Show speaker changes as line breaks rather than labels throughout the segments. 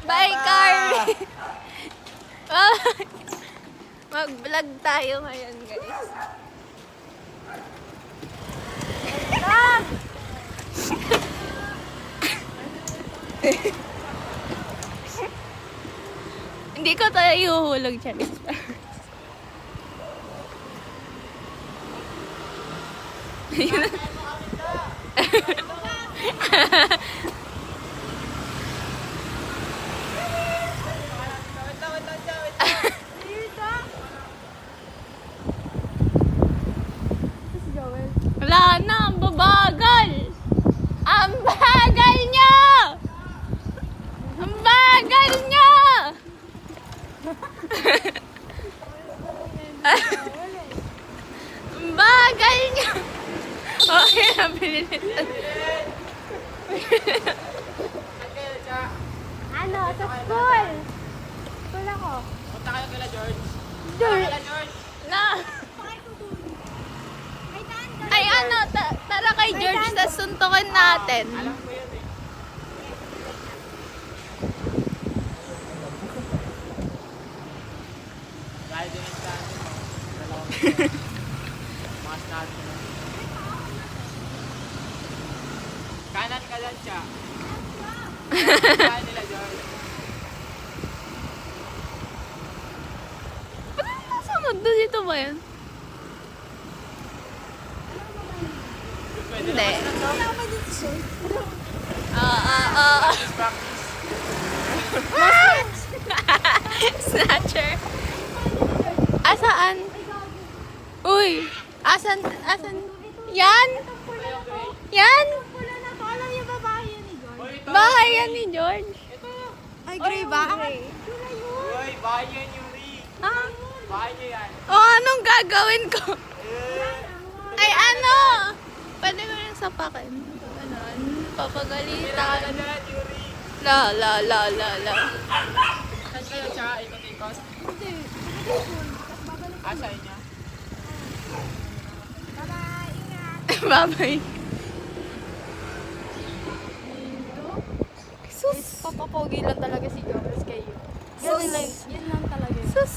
Bye, Carly! Mag-vlog tayo ngayon, guys. Hindi ko tayo ihuhulog, Charis. Wala na, ang babagal! Ang bagal niya! Ang bagal niya! Ang bagal niya! Okay, nabili nito.
Ano, sa school. School ako.
Punta kayo kila George.
George.
Kila George.
Na! Ay ano, tara kay George sa suntukan natin.
Alam ko yun eh. Dahil din ang saan mo. Dalawang mga snatch mo. Kanan ka lang siya. Kanan nila George.
Ba't ano nasunod? Dito ba yan?
Pwede
Hindi.
naman na to.
Practice. Snatcher. Asaan? Uy! Asan? Yan? Yan?
Pula na to. Alam yung babae yun ni George.
Hoy, ito.
Bahay yan ni George.
Ay, gray ba?
Hoy, bahay yan yung Lee.
Ha?
Bahay niyo yan.
Oh, anong gagawin ko?
Eh.
Ay, ano? Pwede ko rin sapakin. Ganon. Papagalitan.
Kailangan yung Lee.
La.
Saan kayo siya? Ikot-ikot? Sa inyo?
Bye-bye. Ingat.
Bye-bye. Sus.
Papapogi lang talaga si George kayo. Yun lang talaga.
Sus.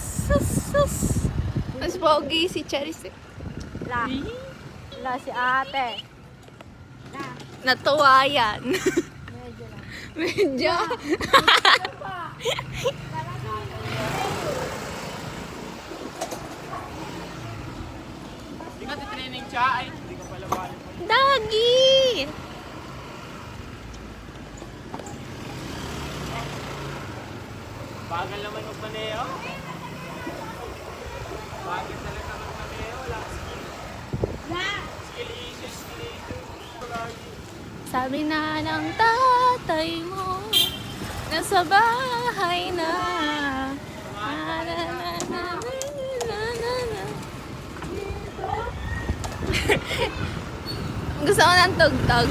Mas pogi si Charis eh.
La si ate.
Natuwa yan.
Medyo lang.
Medyo.
Hindi ka titraining siya. Ay, hindi ka pala balik.
Dagi!
Bagal naman magpaneo. Bagal talaga magpaneo. Wala kang skill. Skill issues.
Sabi na ng tatay mo, nasa bahay na. Gusto ko ng tugtog.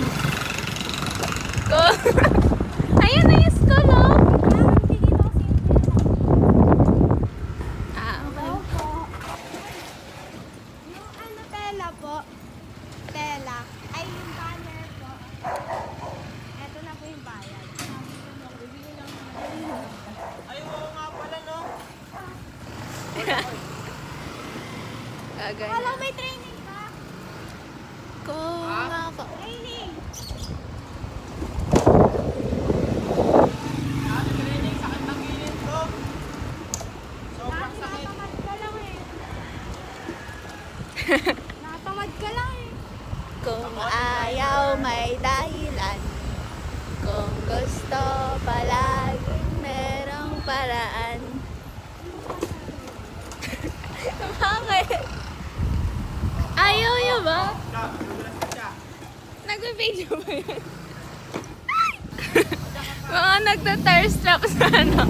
Ayun na yung school, oh. Ah, okay.
Yung ano, tela po. Tela. Ay, yung banner po. Eto na po yung bayad.
Ay, oo nga pala, no?
Gagana.
Wala, may training ba?
Kung ako.
Training.
Training, sakit ng gilid ko. Sobrang sakit.
Natamad ka lang eh. Natamad ka lang eh.
Kung ayaw may dahilan. Kung gusto palaging merong paraan. Bakit? Ayaw niyo ba? Nag-video ba yun? Mga nagta-thirst trap sa ano?